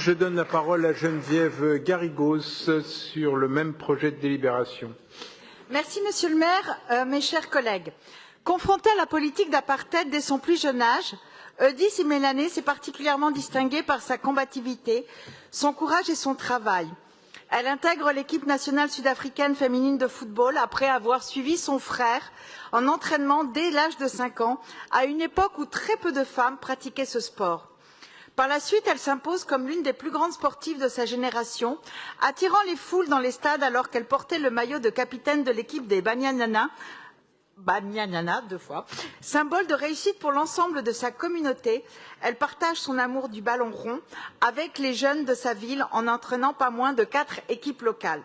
Je donne la parole à Geneviève Garrigos sur le même projet de délibération. Merci, Monsieur le maire. Mes chers collègues, confrontée à la politique d'apartheid dès son plus jeune âge, Eudice Imelané s'est particulièrement distinguée par sa combativité, son courage et son travail. Elle intègre l'équipe nationale sud-africaine féminine de football après avoir suivi son frère en entraînement dès l'âge de 5 ans, à une époque où très peu de femmes pratiquaient ce sport. Par la suite, elle s'impose comme l'une des plus grandes sportives de sa génération, attirant les foules dans les stades alors qu'elle portait le maillot de capitaine de l'équipe des Banyanyana, deux fois, symbole de réussite pour l'ensemble de sa communauté. Elle partage son amour du ballon rond avec les jeunes de sa ville en entraînant pas moins de 4 équipes locales.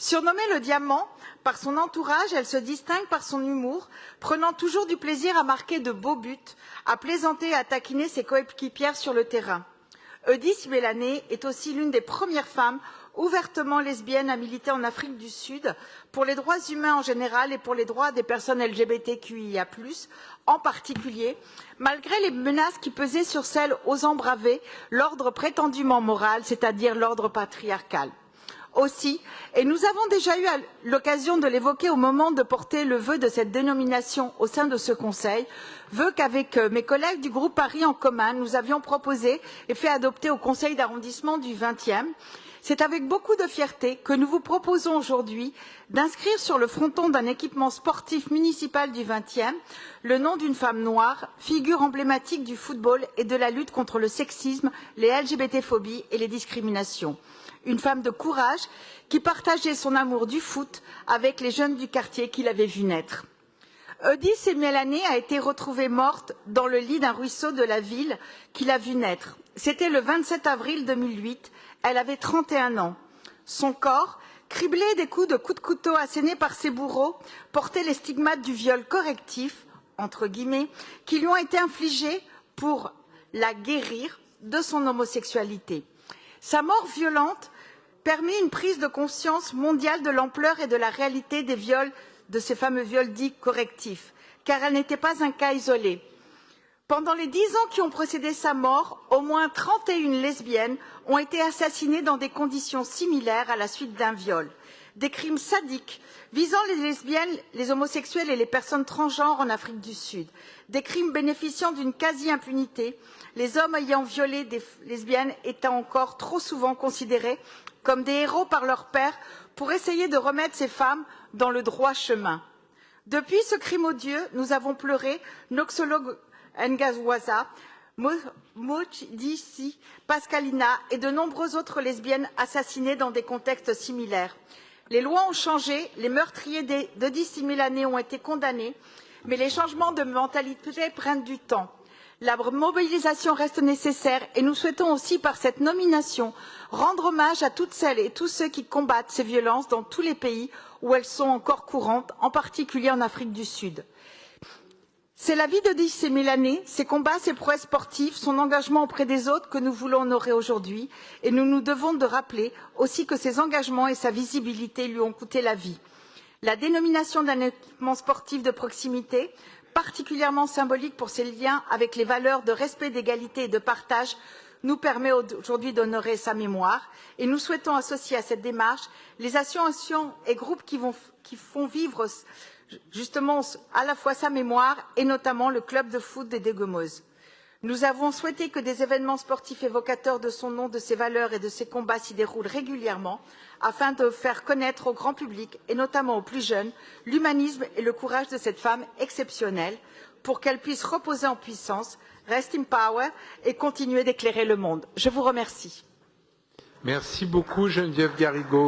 Surnommée le diamant par son entourage, elle se distingue par son humour, prenant toujours du plaisir à marquer de beaux buts, à plaisanter et à taquiner ses coéquipières sur le terrain. Eudice Imelané est aussi l'une des premières femmes ouvertement lesbiennes à militer en Afrique du Sud pour les droits humains en général et pour les droits des personnes LGBTQIA+, en particulier, malgré les menaces qui pesaient sur celles osant braver l'ordre prétendument moral, c'est-à-dire l'ordre patriarcal. Aussi, et nous avons déjà eu l'occasion de l'évoquer au moment de porter le vœu de cette dénomination au sein de ce Conseil, vœu qu'avec mes collègues du groupe Paris en commun, nous avions proposé et fait adopter au Conseil d'arrondissement du 20e. C'est avec beaucoup de fierté que nous vous proposons aujourd'hui d'inscrire sur le fronton d'un équipement sportif municipal du 20e le nom d'une femme noire, figure emblématique du football et de la lutte contre le sexisme, les LGBT-phobies et les discriminations. Une femme de courage qui partageait son amour du foot avec les jeunes du quartier qui l'avaient vue naître. Eudice Imelané a été retrouvée morte dans le lit d'un ruisseau de la ville qui l'a vue naître. C'était le 27 avril 2008. Elle avait 31 ans. Son corps, criblé des coups de couteau assénés par ses bourreaux, portait les stigmates du viol correctif, entre guillemets, qui lui ont été infligés pour la guérir de son homosexualité. Sa mort violente permet une prise de conscience mondiale de l'ampleur et de la réalité des viols, de ces fameux viols dits correctifs, car elle n'était pas un cas isolé. Pendant les 10 ans qui ont précédé sa mort, au moins 31 lesbiennes ont été assassinées dans des conditions similaires à la suite d'un viol. Des crimes sadiques visant les lesbiennes, les homosexuels et les personnes transgenres en Afrique du Sud. Des crimes bénéficiant d'une quasi-impunité, les hommes ayant violé des lesbiennes étant encore trop souvent considérés comme des héros par leurs pairs pour essayer de remettre ces femmes dans le droit chemin. Depuis ce crime odieux, nous avons pleuré Noxolo Ngazwaza, Modisi, Pascalina et de nombreuses autres lesbiennes assassinées dans des contextes similaires. Les lois ont changé, les meurtriers d'Eudice Imelané ont été condamnés, mais les changements de mentalité prennent du temps. La mobilisation reste nécessaire et nous souhaitons aussi, par cette nomination, rendre hommage à toutes celles et tous ceux qui combattent ces violences dans tous les pays où elles sont encore courantes, en particulier en Afrique du Sud. C'est la vie d'Eudice Imelané, ses combats, ses prouesses sportives, son engagement auprès des autres que nous voulons honorer aujourd'hui et nous nous devons de rappeler aussi que ses engagements et sa visibilité lui ont coûté la vie. La dénomination d'un équipement sportif de proximité, particulièrement symbolique pour ses liens avec les valeurs de respect, d'égalité et de partage, nous permet aujourd'hui d'honorer sa mémoire et nous souhaitons associer à cette démarche les associations et groupes qui font vivre justement à la fois sa mémoire et notamment le club de foot des Dégomeuses. Nous avons souhaité que des événements sportifs évocateurs de son nom, de ses valeurs et de ses combats s'y déroulent régulièrement afin de faire connaître au grand public et notamment aux plus jeunes l'humanisme et le courage de cette femme exceptionnelle pour qu'elle puisse reposer en puissance, rest in power et continuer d'éclairer le monde. Je vous remercie. Merci beaucoup Geneviève Garrigos.